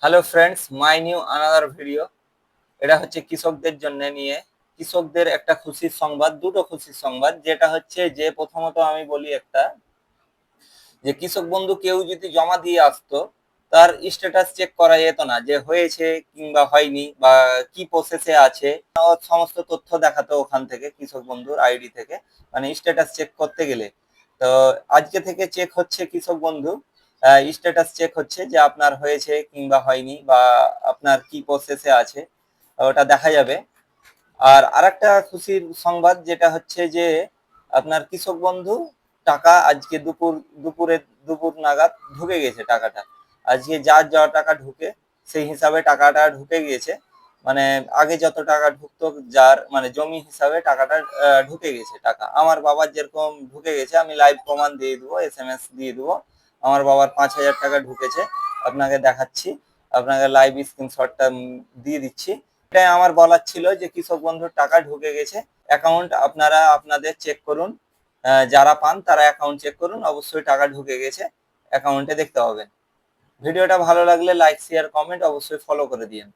Hello friends, my new another video. এটা হচ্ছে কৃষকদের জন্য নিয়ে কৃষকদের একটা খুশির সংবাদ, দুটো খুশির সংবাদ। যেটা হচ্ছে যে প্রথমত আমি বলি একটা, যে কৃষক বন্ধু কেউ যদি জমা দিয়ে আসতো, তার স্ট্যাটাস চেক করা যেত না যে হয়েছে কিংবা হয়নি বা কি প্রসেসে আছে। সমস্ত তথ্য দেখাতো ওখান থেকে, কৃষক বন্ধুর আইডি থেকে, মানে স্ট্যাটাস চেক করতে গেলে। তো আজকে থেকে চেক হচ্ছে কৃষক বন্ধু স্ট্যাটাস চেক হচ্ছে যে আপনার হয়েছে কিংবা হয়নি বা আপনার কি প্রসেসে আছে, ওটা দেখা যাবে। আর আরেকটা খুশির সংবাদ যেটা হচ্ছে যে আপনার কৃষক বন্ধু টাকা আজকে দুপুর নাগাদ ঢুকে গেছে টাকাটা। আজকে যার যা টাকা ঢুকে সেই হিসাবে টাকাটা ঢুকে গিয়েছে। মানে আগে যত টাকা ঢুকতো, যার মানে জমি হিসাবে টাকাটা ঢুকে গেছে। টাকা আমার বাবার যেরকম ঢুকে গেছে, আমি লাইভ প্রমাণ দিয়ে দেবো, SMS দিয়ে দেবো। আমার বাবার 5,000 টাকা ঢুকেছে, আপনাকে দেখাচ্ছি, আপনাকে লাইভ স্ক্রিনশটটা দিয়ে দিচ্ছি। এটাই আমার বলার ছিল, যে কৃষক বন্ধুর টাকা ঢুকে গেছে অ্যাকাউন্ট। আপনারা আপনাদের চেক করুন, যারা পান তারা অ্যাকাউন্ট চেক করুন, অবশ্যই টাকা ঢুকে গেছে, অ্যাকাউন্টে দেখতে পাবেন। ভিডিওটা ভালো লাগলে লাইক শেয়ার কমেন্ট অবশ্যই ফলো করে দিন।